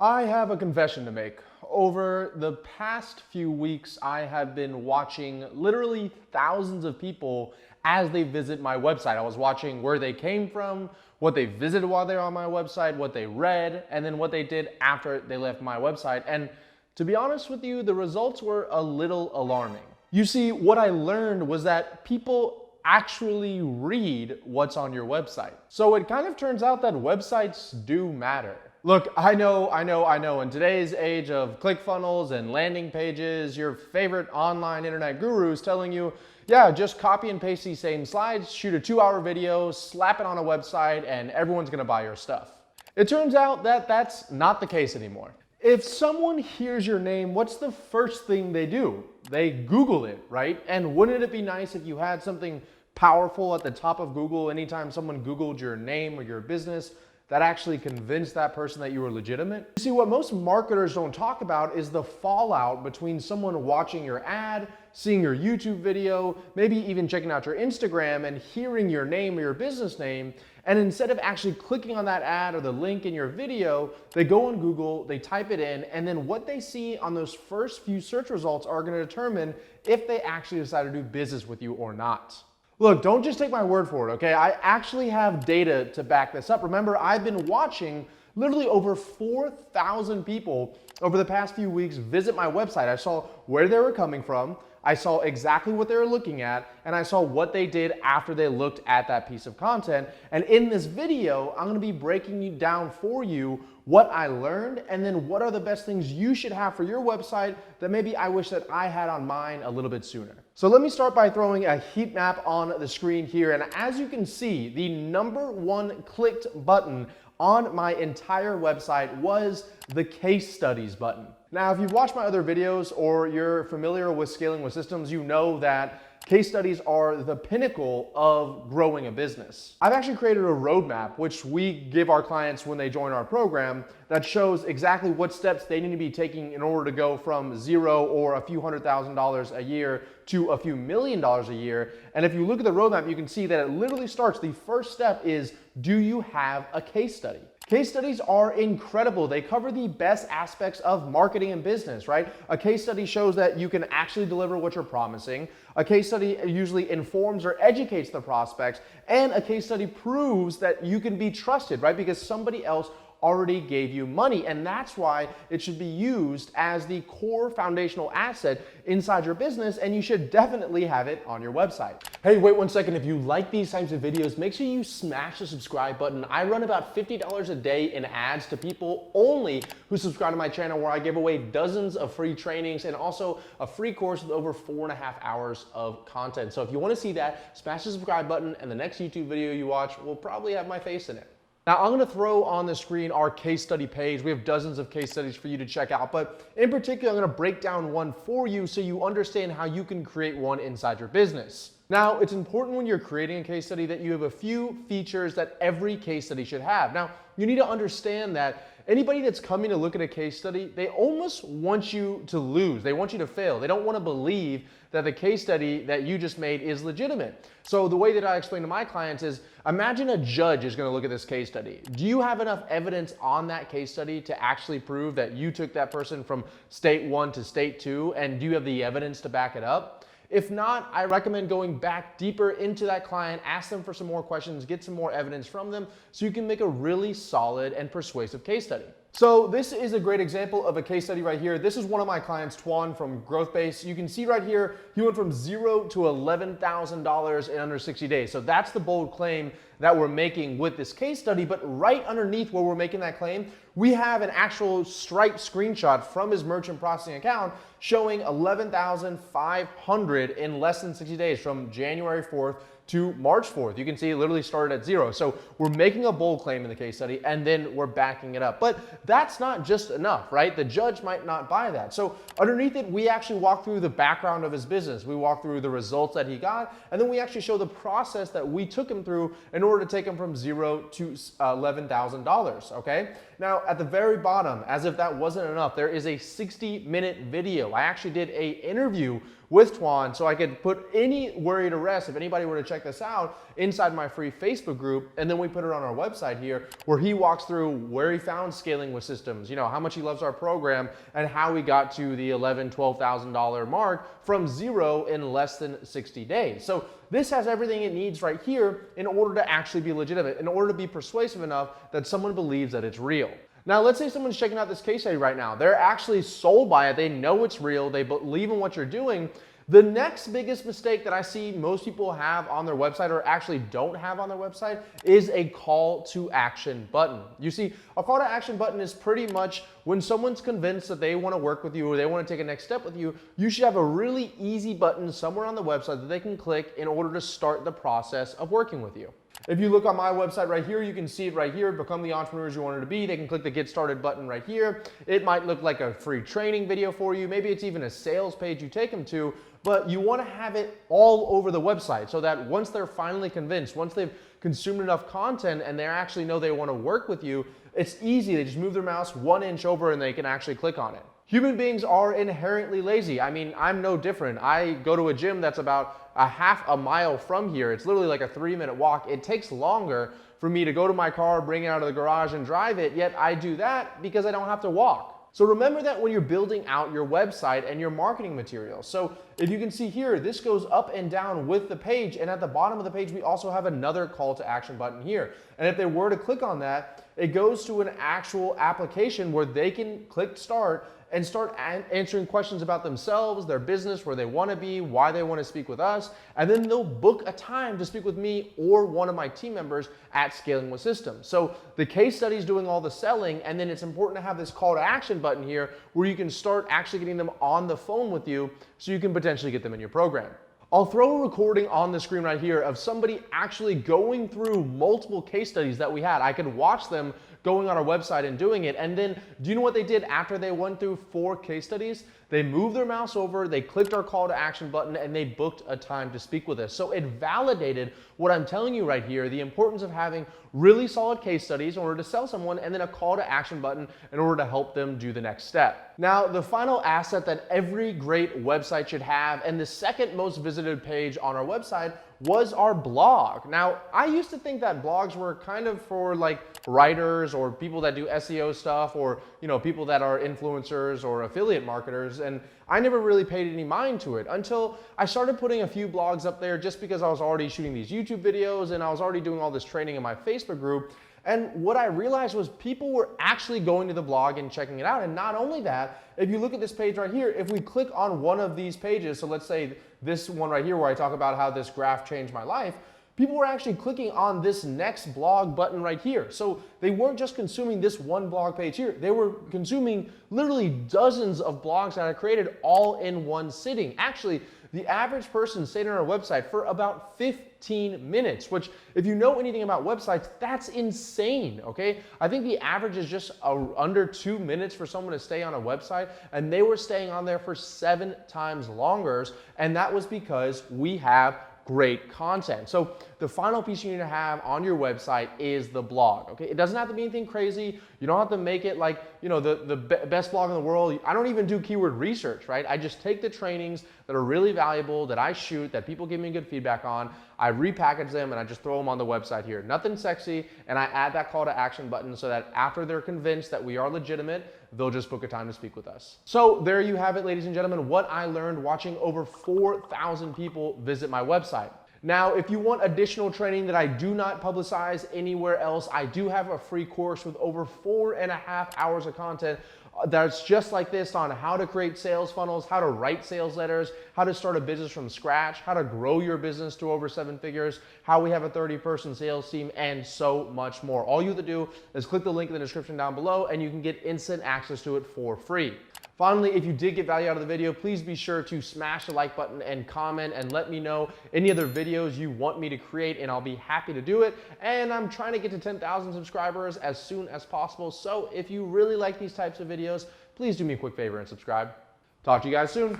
I have a confession to make. Over the past few weeks, I have been watching literally thousands of people as they visit my website. I was watching where they came from, what they visited while they were on my website, what they read, and then what they did after they left my website. And to be honest with you, the results were a little alarming. You see, what I learned was that people actually read what's on your website. So it kind of turns out that websites do matter. Look, I know. In today's age of ClickFunnels and landing pages, your favorite online internet guru is telling you, yeah, just copy and paste these same slides, shoot a 2-hour video, slap it on a website, and everyone's gonna buy your stuff. It turns out that that's not the case anymore. If someone hears your name, what's the first thing they do? They Google it, right? And wouldn't it be nice if you had something powerful at the top of Google anytime someone Googled your name or your business that actually convinced that person that you were legitimate? You see, what most marketers don't talk about is the fallout between someone watching your ad, seeing your YouTube video, maybe even checking out your Instagram and hearing your name or your business name, and instead of actually clicking on that ad or the link in your video, they go on Google, they type it in, and then what they see on those first few search results are gonna determine if they actually decide to do business with you or not. Look, don't just take my word for it, okay? I actually have data to back this up. Remember, I've been watching literally over 4,000 people over the past few weeks visit my website. I saw where they were coming from, I saw exactly what they were looking at, and I saw what they did after they looked at that piece of content. And in this video, I'm gonna be breaking you down for you what I learned, and then what are the best things you should have for your website that maybe I wish that I had on mine a little bit sooner. So let me start by throwing a heat map on the screen here. And as you can see, the #1 clicked button on my entire website was the case studies button. Now, if you've watched my other videos or you're familiar with scaling with systems, you know that case studies are the pinnacle of growing a business. I've actually created a roadmap, which we give our clients when they join our program, that shows exactly what steps they need to be taking in order to go from zero or a few $100,000 a year to a few $1,000,000 a year. And if you look at the roadmap, you can see that it literally starts, the first step is, do you have a case study? Case studies are incredible. They cover the best aspects of marketing and business, right? A case study shows that you can actually deliver what you're promising. A case study usually informs or educates the prospects, and a case study proves that you can be trusted, right? Because somebody else already gave you money, and that's why it should be used as the core foundational asset inside your business, and you should definitely have it on your website. Hey, wait one second. If you like these types of videos, make sure you smash the subscribe button. I run about $50 a day in ads to people only who subscribe to my channel, where I give away dozens of free trainings and also a free course with over 4.5 hours of content. So if you want to see that, smash the subscribe button, and the next YouTube video you watch will probably have my face in it. Now, I'm gonna throw on the screen our case study page. We have dozens of case studies for you to check out, but in particular, I'm gonna break down one for you so you understand how you can create one inside your business. Now, it's important when you're creating a case study that you have a few features that every case study should have. Now, you need to understand that anybody that's coming to look at a case study, they almost want you to lose. They want you to fail. They don't want to believe that the case study that you just made is legitimate. So the way that I explain to my clients is, imagine a judge is going to look at this case study. Do you have enough evidence on that case study to actually prove that you took that person from state 1 to state 2? And do you have the evidence to back it up? If not, I recommend going back deeper into that client, ask them for some more questions, get some more evidence from them so you can make a really solid and persuasive case study. So this is a great example of a case study right here. This is one of my clients, Twan from GrowthBase. You can see right here, he went from $0 to $11,000 in under 60 days. So that's the bold claim that we're making with this case study. But right underneath where we're making that claim, we have an actual Stripe screenshot from his merchant processing account showing $11,500 in less than 60 days from January 4th to March 4th. You can see it literally started at 0. So we're making a bold claim in the case study, and then we're backing it up. But that's not just enough, right? The judge might not buy that. So underneath it, we actually walk through the background of his business. We walk through the results that he got, and then we actually show the process that we took him through in order to take him from 0 to $11,000, okay? Now, at the very bottom, as if that wasn't enough, there is a 60-minute video. I actually did an interview with Twan so I could put any worry to rest if anybody were to check check this out inside my free Facebook group, and then we put it on our website here where he walks through where he found scaling with systems, you know, how much he loves our program, and how we got to the $11,000, $12,000 mark from zero in less than 60 days. So this has everything it needs right here in order to actually be legitimate, in order to be persuasive enough that someone believes that it's real. Now, let's say someone's checking out this case study right now. They're actually sold by it. They know it's real. They believe in what you're doing. The next biggest mistake that I see most people have on their website, or actually don't have on their website, is a call to action button. You see, a call to action button is pretty much when someone's convinced that they want to work with you or they want to take a next step with you, you should have a really easy button somewhere on the website that they can click in order to start the process of working with you. If you look on my website right here, you can see it right here, become the entrepreneurs you wanted to be. They can click the get started button right here. It might look like a free training video for you. Maybe it's even a sales page you take them to, but you want to have it all over the website so that once they're finally convinced, once they've consumed enough content and they actually know they want to work with you, it's easy. They just move their mouse 1 inch over and they can actually click on it. Human beings are inherently lazy. I mean, I'm no different. I go to a gym that's about a half a mile from here. It's literally like a 3-minute walk. It takes longer for me to go to my car, bring it out of the garage and drive it, yet I do that because I don't have to walk. So remember that when you're building out your website and your marketing materials. So if you can see here, this goes up and down with the page, and at the bottom of the page, we also have another call to action button here. And if they were to click on that, it goes to an actual application where they can click start and start answering questions about themselves, their business, where they want to be, why they want to speak with us, and then they'll book a time to speak with me or one of my team members at Scaling with Systems. So the case study is doing all the selling, and then it's important to have this call to action button here where you can start actually getting them on the phone with you so you can potentially get them in your program. I'll throw a recording on the screen right here of somebody actually going through multiple case studies that we had. I could watch them going on our website and doing it. And then, do you know what they did after they went through 4 case studies? They moved their mouse over, they clicked our call to action button, and they booked a time to speak with us. So it validated what I'm telling you right here, the importance of having really solid case studies in order to sell someone, and then a call to action button in order to help them do the next step. Now, the final asset that every great website should have, and the second most visited page on our website, was our blog. Now, I used to think that blogs were kind of for like writers or people that do SEO stuff, or people that are influencers or affiliate marketers, and I never really paid any mind to it until I started putting a few blogs up there just because I was already shooting these YouTube videos and I was already doing all this training in my Facebook group. And what I realized was people were actually going to the blog and checking it out. And not only that, if you look at this page right here, if we click on one of these pages, so let's say this one right here where I talk about how this graph changed my life, people were actually clicking on this next blog button right here. So they weren't just consuming this one blog page here. They were consuming literally dozens of blogs that I created all in one sitting. Actually, the average person stayed on our website for about 15 minutes, which if you know anything about websites, that's insane, okay? I think the average is just under 2 minutes for someone to stay on a website, and they were staying on there for 7 times longer, and that was because we have great content. So the final piece you need to have on your website is the blog, okay? It doesn't have to be anything crazy. You don't have to make it like, the best blog in the world. I don't even do keyword research, right? I just take the trainings that are really valuable, that I shoot, that people give me good feedback on, I repackage them, and I just throw them on the website here. Nothing sexy, and I add that call to action button so that after they're convinced that we are legitimate, they'll just book a time to speak with us. So there you have it, ladies and gentlemen, what I learned watching over 4,000 people visit my website. Now, if you want additional training that I do not publicize anywhere else, I do have a free course with over 4.5 hours of content that's just like this on how to create sales funnels, how to write sales letters, how to start a business from scratch, how to grow your business to over 7 figures, how we have a 30-person sales team, and so much more. All you have to do is click the link in the description down below and you can get instant access to it for free. Finally, if you did get value out of the video, please be sure to smash the like button and comment and let me know any other videos you want me to create, and I'll be happy to do it. And I'm trying to get to 10,000 subscribers as soon as possible. So if you really like these types of videos, please do me a quick favor and subscribe. Talk to you guys soon.